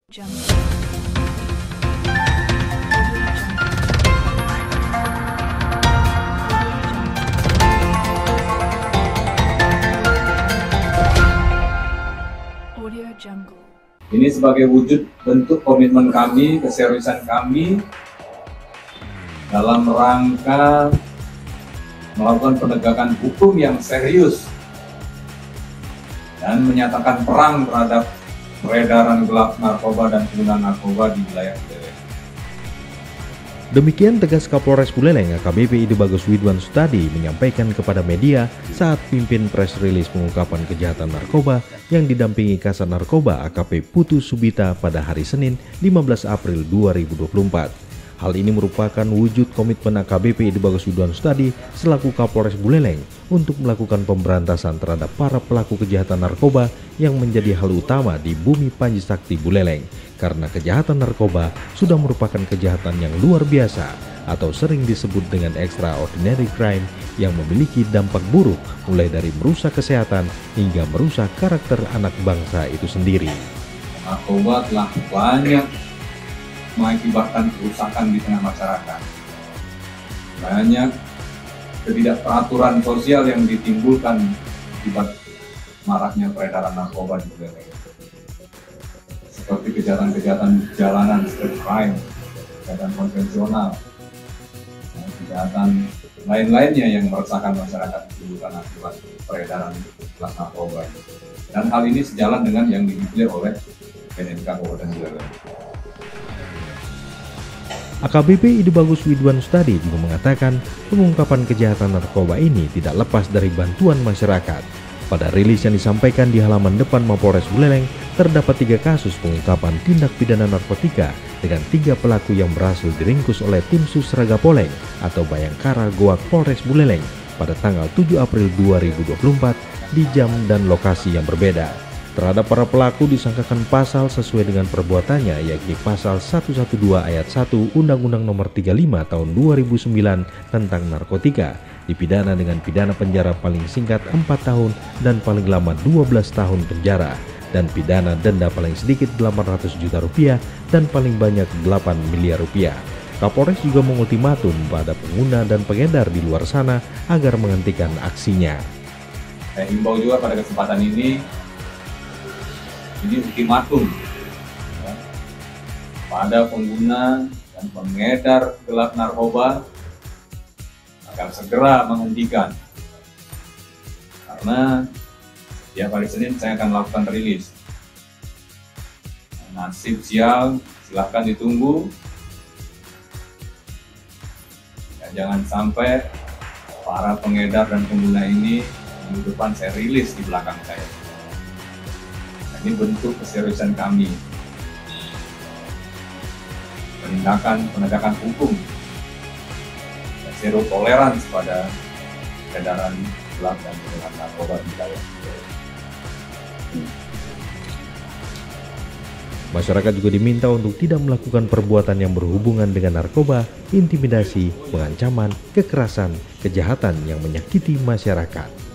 Jungle. Audio Jungle. Ini sebagai wujud bentuk komitmen kami, keseriusan kami dalam rangka melakukan penegakan hukum yang serius dan menyatakan perang terhadap peredaran gelap narkoba dan penggunaan narkoba di wilayah Buleleng. Demikian tegas Kapolres Buleleng AKBP Ide Bagus Widwan Sutadi menyampaikan kepada media saat pimpin press release pengungkapan kejahatan narkoba yang didampingi Kasat Narkoba AKP Putu Subita pada hari Senin 15 April 2024. Hal ini merupakan wujud komitmen AKBP Ide Bagus Widwan Sutadi selaku Kapolres Buleleng untuk melakukan pemberantasan terhadap para pelaku kejahatan narkoba yang menjadi hal utama di bumi Panji Sakti Buleleng, karena kejahatan narkoba sudah merupakan kejahatan yang luar biasa atau sering disebut dengan extraordinary crime yang memiliki dampak buruk mulai dari merusak kesehatan hingga merusak karakter anak bangsa itu sendiri. Narkoba telah banyak mengakibatkan kerusakan di tengah masyarakat. Banyak ketidakteraturan sosial yang ditimbulkan akibat maraknya peredaran narkoba di Buleleng. Seperti kejahatan-kejahatan jalanan, street crime, kejahatan konvensional, kejahatan lain-lainnya yang meresahkan masyarakat ditimbulkan akibat peredaran kelas narkoba. Dan hal ini sejalan dengan yang dideklarasi oleh PNK Kabupaten Buleleng. AKBP Ide Bagus Widwan Sutadi juga mengatakan pengungkapan kejahatan narkoba ini tidak lepas dari bantuan masyarakat. Pada rilis yang disampaikan di halaman depan Mapolres Buleleng, terdapat 3 kasus pengungkapan tindak pidana narkotika dengan 3 pelaku yang berhasil diringkus oleh tim Sus Raga Poleng atau Bayangkara Goak Polres Buleleng pada tanggal 7 April 2024 di jam dan lokasi yang berbeda. Terhadap para pelaku disangkakan pasal sesuai dengan perbuatannya, yakni pasal 112 ayat 1 Undang-Undang Nomor 35 Tahun 2009 tentang narkotika, dipidana dengan pidana penjara paling singkat 4 tahun dan paling lama 12 tahun penjara, dan pidana denda paling sedikit 800 juta rupiah dan paling banyak 8 miliar rupiah. Kapolres juga mengultimatum pada pengguna dan pengedar di luar sana agar menghentikan aksinya. Saya himbau juga pada kesempatan ini ultimatum ya, pada pengguna dan pengedar gelap narkoba agar segera menghentikan, karena setiap hari Senin saya akan lakukan rilis. Nasib sial silahkan ditunggu ya, jangan sampai para pengedar dan pengguna ini minggu depan saya rilis di belakang saya. Ini bentuk keseriusan kami, penegakan hukum, dan zero tolerans pada peredaran gelap dan penggunaan narkoba di wilayah. Masyarakat juga diminta untuk tidak melakukan perbuatan yang berhubungan dengan narkoba, intimidasi, pengancaman, kekerasan, kejahatan yang menyakiti masyarakat.